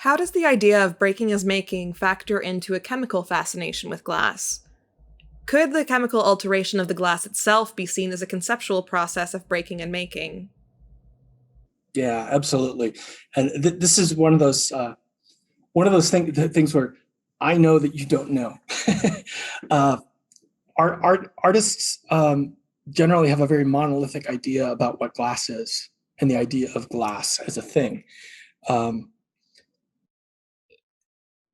How does the idea of breaking as making factor into a chemical fascination with glass? Could the chemical alteration of the glass itself be seen as a conceptual process of breaking and making? Yeah, absolutely. And this is one of those things where I know that you don't know. uh, artists generally have a very monolithic idea about what glass is and the idea of glass as a thing. Um,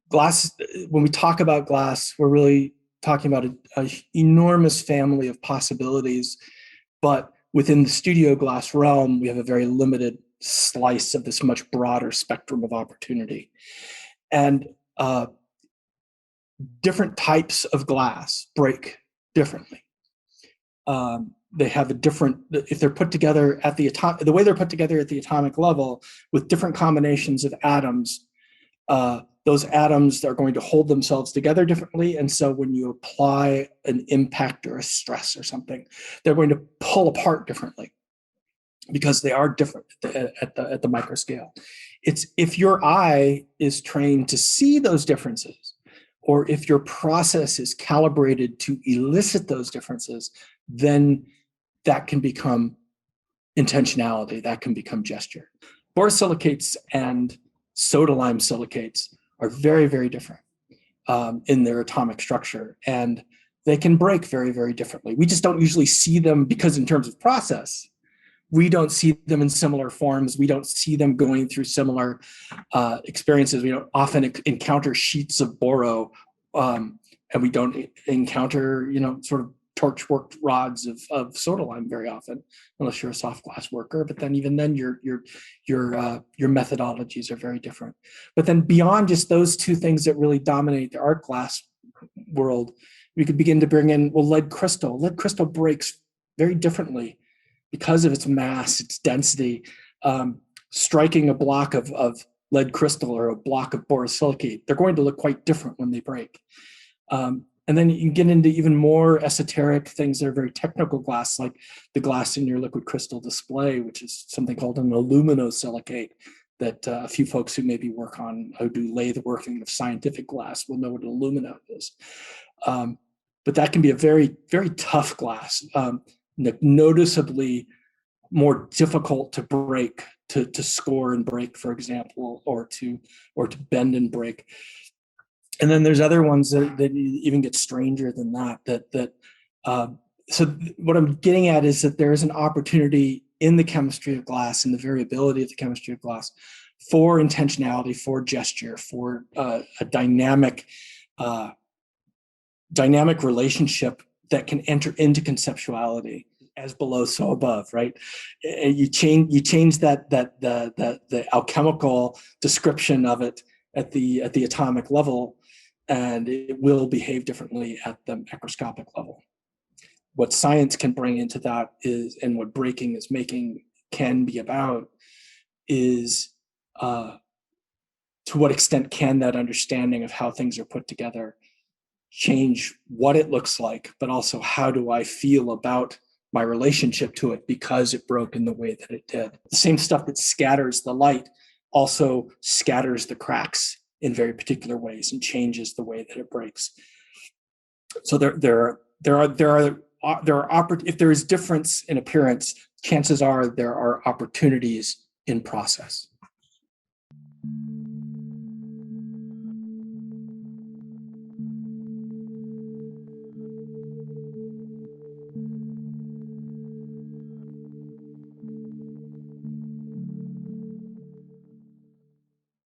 Glass, when we talk about glass, we're really talking about an enormous family of possibilities. But within the studio glass realm, we have a very limited slice of this much broader spectrum of opportunity. And different types of glass break differently. They have a different, if they're put together at the way they're put together at the atomic level with different combinations of atoms, those atoms are going to hold themselves together differently. And so when you apply an impact or a stress or something, they're going to pull apart differently because they are different at the micro scale. It's if your eye is trained to see those differences, or if your process is calibrated to elicit those differences, then that can become intentionality, that can become gesture. Borosilicates and soda lime silicates are very, very different in their atomic structure, and they can break very, very differently. We just don't usually see them because in terms of process, we don't see them in similar forms. We don't see them going through similar experiences. We don't often encounter sheets of boro, and we don't encounter, sort of torch worked rods of soda lime very often, unless you're a soft glass worker. But then even then, your methodologies are very different. But then beyond just those two things that really dominate the art glass world, we could begin to bring in, well, lead crystal. Lead crystal breaks very differently because of its mass, its density. Striking a block of lead crystal or a block of borosilicate, they're going to look quite different when they break. And then you can get into even more esoteric things that are very technical glass, like the glass in your liquid crystal display, which is something called an aluminosilicate that a few folks who maybe who do lathe working of scientific glass will know what alumina is. But that can be a very, very tough glass, noticeably more difficult to break, to score and break, for example, or to bend and break. And then there's other ones that even get stranger than that. So what I'm getting at is that there is an opportunity in the chemistry of glass and the variability of the chemistry of glass for intentionality, for gesture, for a dynamic relationship that can enter into conceptuality. As below, so above, right? You change the alchemical description of it at the atomic level, and it will behave differently at the macroscopic level. What science can bring into that is, and what breaking is making can be about, is to what extent can that understanding of how things are put together change what it looks like, but also how do I feel about my relationship to it because it broke in the way that it did. The same stuff that scatters the light also scatters the cracks in very particular ways and changes the way that it breaks. So if there is difference in appearance, chances are there are opportunities in process.